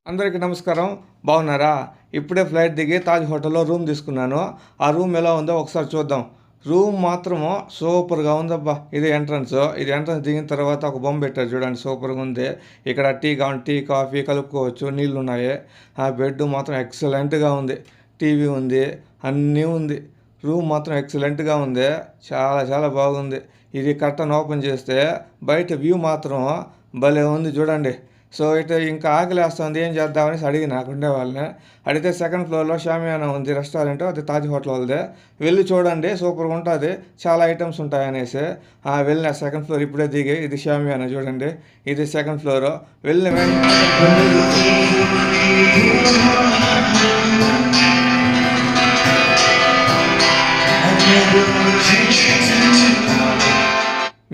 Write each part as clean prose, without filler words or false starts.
అందరికీ నమస్కారం. బాగున్నారా? ఇప్పుడే ఫ్లైట్ దిగి తాజ్ హోటల్లో రూమ్ తీసుకున్నాను. ఆ రూమ్ ఎలా ఉందో ఒకసారి చూద్దాం. రూమ్ మాత్రము సూపర్‌గా ఉందబ్బా! ఇది ఎంట్రన్స్. ఇది ఎంట్రన్స్ దిగిన తర్వాత ఒక బొమ్మ పెట్టారు చూడండి, సూపర్‌గా ఉంది. ఇక్కడ టీ కావాలంటే టీ, కాఫీ కలుపుకోవచ్చు. నీళ్లున్నాయి. ఆ బెడ్ మాత్రం ఎక్సలెంట్‌గా ఉంది. టీవీ ఉంది. అన్నీ ఉంది. రూమ్ మాత్రం ఎక్సలెంట్‌గా ఉంది. చాలా చాలా బాగుంది. ఇది కర్టెన్ ఓపెన్ చేస్తే బయట వ్యూ మాత్రం భలే ఉంది చూడండి. సో, ఇటు ఇంకా ఆకలేస్తుంది, ఏం చేద్దామనేసి అడిగిన అక్కడుండే వాళ్ళని. అడిగితే సెకండ్ ఫ్లోర్‌లో షామియానా ఉంది రెస్టారెంట్. అది తాజ్ హోటల్ వాళ్ళదే. వెళ్లి చూడండి, సూపర్‌గా ఉంటది. చాలా ఐటెమ్స్ ఉంటాయనేసి. వెళ్ళిన సెకండ్ ఫ్లోర్ ఇప్పుడే దిగి, ఇది షామియానా చూడండి. ఇది సెకండ్ ఫ్లోరు. వెళ్ళిన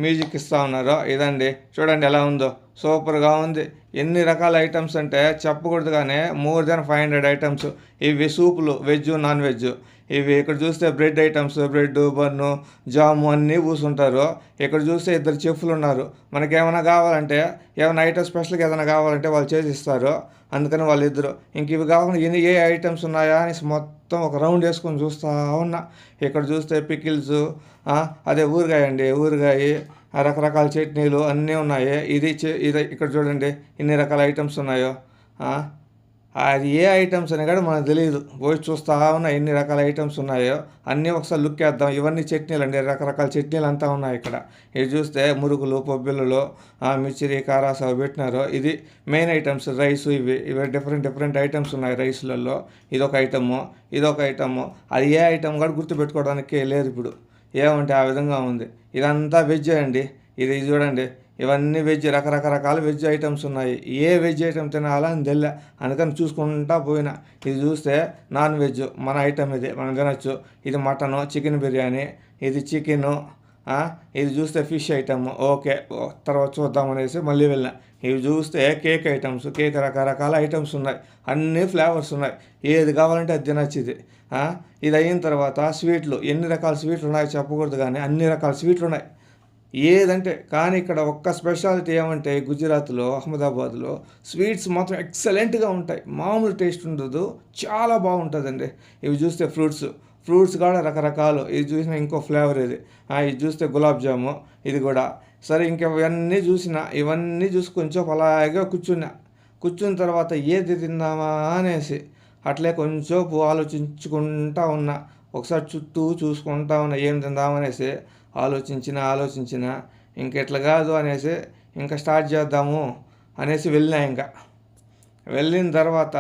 మ్యూజిక్ ఇస్తా ఉన్నారు. ఇదండి చూడండి ఎలా ఉందో, సూపర్‌గా ఉంది. ఎన్ని రకాల ఐటమ్స్ అంటే చెప్పకూడదు కానీ మోర్ దెన్ 500 ఐటమ్స్. ఇవి సూపులు, వెజ్, నాన్ వెజ్. ఇవి ఇక్కడ చూస్తే బ్రెడ్ ఐటమ్స్, బ్రెడ్, బన్ను, జాము అన్నీ కూసుంటారు. ఇక్కడ చూస్తే ఇద్దరు చెఫ్‌లు ఉన్నారు. మనకేమైనా కావాలంటే, ఏమైనా ఐటమ్ స్పెషల్‌గా ఏదైనా కావాలంటే వాళ్ళు చేసిస్తారు. అందుకని వాళ్ళిద్దరు ఇంక ఇవి కాకుండా ఏ ఐటమ్స్ ఉన్నాయా అనేసి మొత్తం ఒక రౌండ్ వేసుకొని చూస్తూ ఉన్నా. ఇక్కడ చూస్తే పికిల్స్, అదే ఊరగాయ అండి, ఊరగాయ, రకరకాల చట్నీలు అన్నీ ఉన్నాయి. ఇది ఇక్కడ చూడండి ఎన్ని రకాల ఐటమ్స్ ఉన్నాయో. అది ఏ ఐటమ్స్ అని కూడా మనకు తెలియదు. పోయి చూస్తా ఉన్నా ఎన్ని రకాల ఐటమ్స్ ఉన్నాయో. అన్నీ ఒకసారి లుక్ వేద్దాం. ఇవన్నీ చట్నీలు అండి, రకరకాల చట్నీలు అంతా ఉన్నాయి ఇక్కడ. ఇది చూస్తే మురుకులు, పొబ్బిళ్ళలు, మిర్చిరి, కారాస్ అవి పెట్టినారు. ఇది మెయిన్ ఐటమ్స్. రైస్, ఇవి డిఫరెంట్ ఐటమ్స్ ఉన్నాయి రైస్లలో. ఇదొక ఐటము, ఇదొక ఐటము. అది ఏ ఐటమ్ కూడా గుర్తుపెట్టుకోవడానికి లేదు ఇప్పుడు. ఏమంటే ఆ విధంగా ఉంది. ఇదంతా వెజ్ అండి. ఇది చూడండి, ఇవన్నీ వెజ్, రకరకాల వెజ్ ఐటమ్స్ ఉన్నాయి. ఏ వెజ్ ఐటమ్ తినాలా అని తెల్ల, అందుకని చూసుకుంటా పోయినా. ఇది చూస్తే నాన్ వెజ్ మన ఐటమ్, ఇది మనం తినచ్చు. ఇది మటను, చికెన్ బిర్యానీ, ఇది చికెను. ఇది చూస్తే ఫిష్ ఐటమ్. ఓకే, తర్వాత చూద్దామనేసి మళ్ళీ వెళ్ళిన. ఇవి చూస్తే కేక్ ఐటమ్స్, రకరకాల ఐటమ్స్ ఉన్నాయి. అన్ని ఫ్లేవర్స్ ఉన్నాయి. ఏది కావాలంటే అది తినచ్చు ఇది. ఇది అయిన తర్వాత స్వీట్లు, ఎన్ని రకాల స్వీట్లు ఉన్నాయో చెప్పకూడదు కానీ అన్ని రకాల స్వీట్లు ఉన్నాయి. ఏదంటే కానీ ఇక్కడ ఒక్క స్పెషాలిటీ ఏమంటే గుజరాత్లో, అహ్మదాబాద్లో స్వీట్స్ మాత్రం ఎక్సలెంట్గా ఉంటాయి. మామూలు టేస్ట్ ఉండదు, చాలా బాగుంటుందండి. ఇవి చూస్తే ఫ్రూట్స్ కూడా రకరకాలు. ఇది చూసిన ఇంకో ఫ్లేవర్ ఇది. ఇది చూస్తే గులాబ్ జాము, ఇది కూడా. సరే ఇంకా ఇవన్నీ చూసి కొంచెం అలాగే కూర్చున్న తర్వాత ఏది తిందామా అనేసి అట్లే కొంచెం ఆలోచించుకుంటా ఉన్నా. ఒకసారి చుట్టూ చూసుకుంటా ఉన్నా ఏం తిందామనేసి. ఆలోచించిన ఇంకెట్లా కాదు అనేసి ఇంకా స్టార్ట్ చేద్దాము అనేసి వెళ్ళిన తర్వాత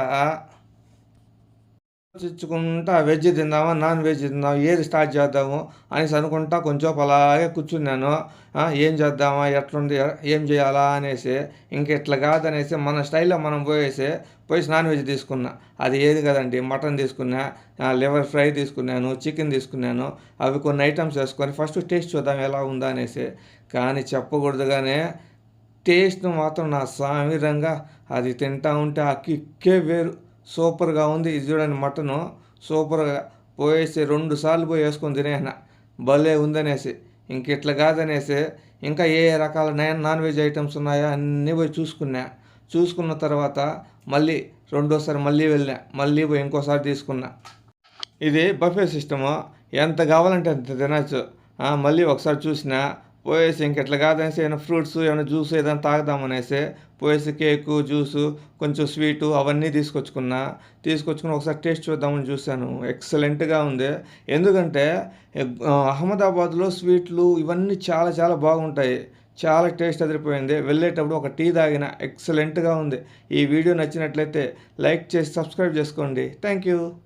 ఆలోచించుకుంటా వెజ్ తిందామా, నాన్ వెజ్ తిందామా, ఏది స్టార్ట్ చేద్దాము అనేసి అనుకుంటా కొంచెం అలాగే కూర్చున్నాను. ఏం చేద్దామా, ఎట్లుంది, ఏం చేయాలా అనేసి. ఇంకెట్లా కాదనేసి మన స్టైల్లో మనం పోయి నాన్ వెజ్ తీసుకున్నా. అది ఏది కదండి, మటన్ తీసుకున్నా, లివర్ ఫ్రై తీసుకున్నాను, చికెన్ తీసుకున్నాను. అవి కొన్ని ఐటమ్స్ వేసుకొని ఫస్ట్ టేస్ట్ చూద్దాం ఎలా ఉందా అనేసి. కానీ చెప్పకూడదుగానే టేస్ట్ మాత్రం నా సామిరంగా అది తింటా ఉంటే ఆ కిక్కే వేరు. సూపర్గా ఉంది. ఇది చూడండి మటను సూపర్గా 2 సార్లు పోయి వేసుకొని తినేసిన, భలే ఉందనేసి. ఇంక ఇట్లా కాదనేసి ఇంకా ఏ రకాల నాన్ వెజ్ ఐటమ్స్ ఉన్నాయో అన్నీ పోయి చూసుకున్న తర్వాత మళ్ళీ రెండోసారి మళ్ళీ పోయి ఇంకోసారి తీసుకున్నా. ఇది బఫే సిస్టము, ఎంత కావాలంటే అంత తినచ్చు. మళ్ళీ ఒకసారి చూసిన ఇంకెట్లా కాదనేసి ఏమైనా ఫ్రూట్స్, ఏమైనా జ్యూస్ ఏదైనా తాగుదామనేసి కేకు, జ్యూసు, కొంచెం స్వీటు అవన్నీ తీసుకొచ్చుకుని ఒకసారి టేస్ట్ చూద్దామని చూశాను. ఎక్సలెంట్గా ఉంది. ఎందుకంటే అహ్మదాబాద్లో స్వీట్లు ఇవన్నీ చాలా చాలా బాగుంటాయి. చాలా టేస్ట్ అదిరిపోయింది. వెళ్ళేటప్పుడు ఒక టీ తాగిన, ఎక్సలెంట్గా ఉంది. ఈ వీడియో నచ్చినట్లయితే లైక్ చేసి సబ్స్క్రైబ్ చేసుకోండి. Thank you.